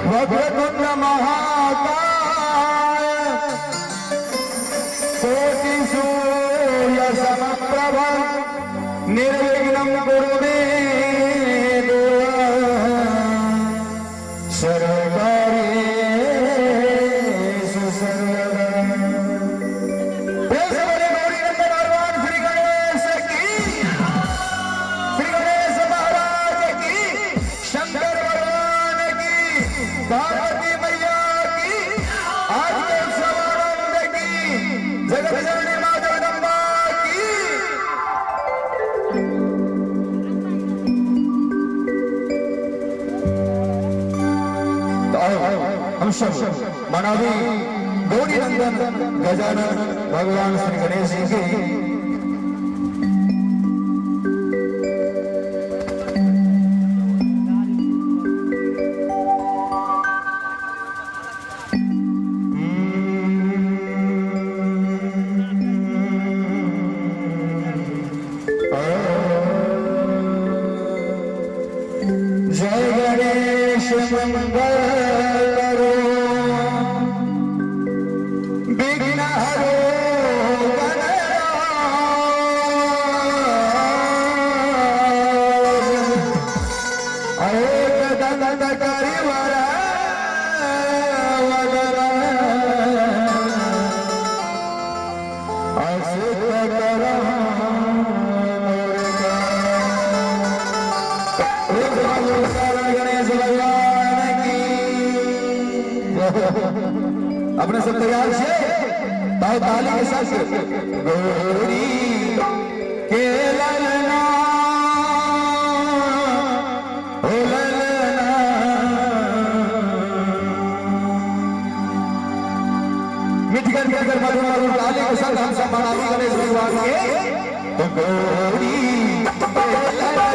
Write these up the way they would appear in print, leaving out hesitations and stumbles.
वक्रतुंड महाकाय कोटि सूर्य समप्रभ निर्विघ्नं कुरु मे देव सर्वकार्येषु सर्वदा। पार्वती मैया की आज के समानंद की जगत जननी मां जगदम्बा की। तो हम सब मनावी गौरी नंदन गजानन भगवान श्री गणेश जी की मंगल करो विघ्न हरो एक दंत करिवर असित गणेश भगवान की। अपने सब तैयार से ताऊ ताली के साथ गौरी के ललना ओ ललना मिठकर मिठकर मधुर मधुर ताली के साथ हम सब मनावी गणेश भगवान के। तो गौरी के ललना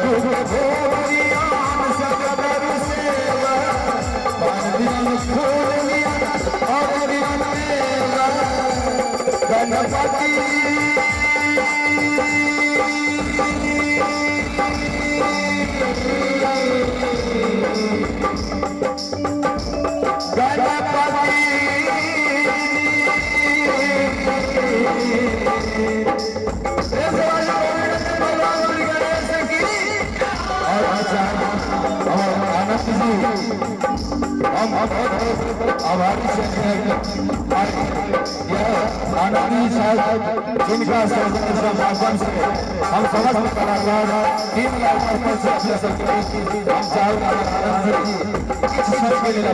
दुख भोगियान सब कर सेवा पान फूल और मेवा गणपति हम आभारी से यह आनंदी साहब जिनका माध्यम से हम समस्त कलाकार 3 लाख रुपए से अपने सबके हम चारों के लिए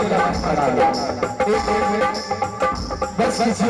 बस किसी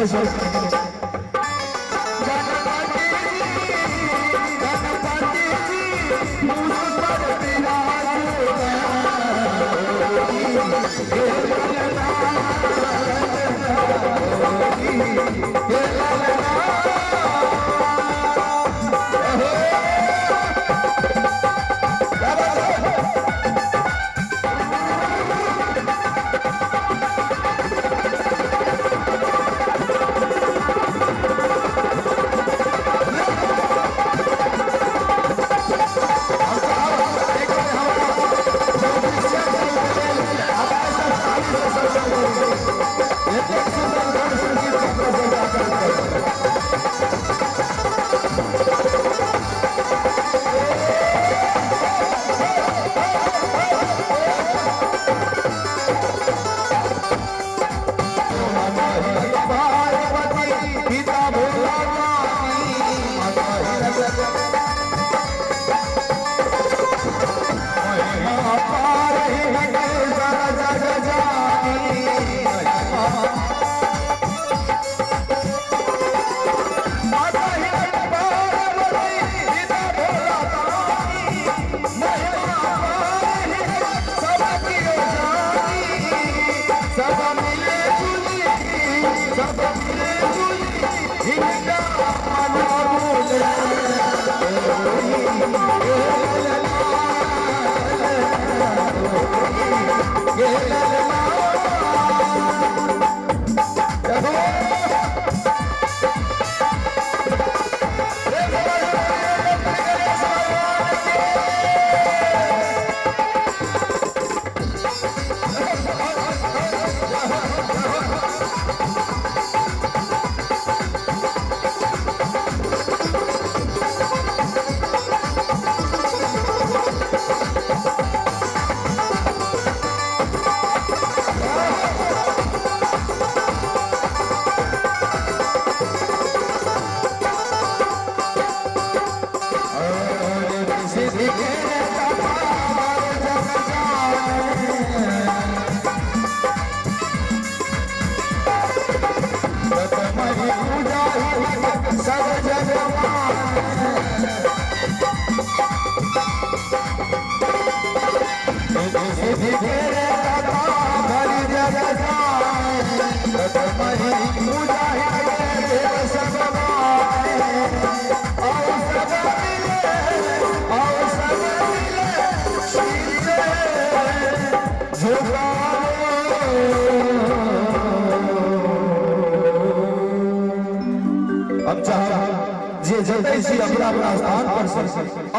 अपना स्थान पर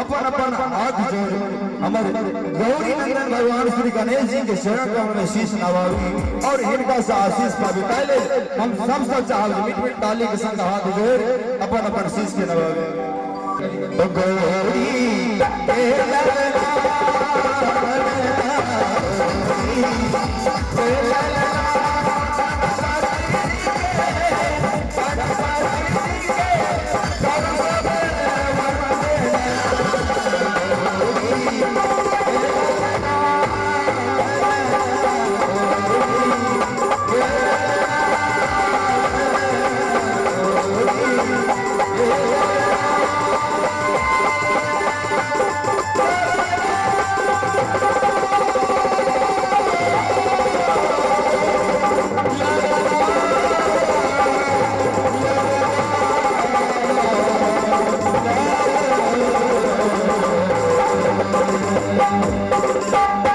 अपन अपन हाथ जोड़ हमारे गौरी नंदन भगवान श्री गणेश जी के शरण कमल में शीश नवावी और इनका से आशीष पावे पहले हम सब चाहल मिट डाली के संग हाथ जोड़ अपन अपन शीश के नवावी तो गौरी है।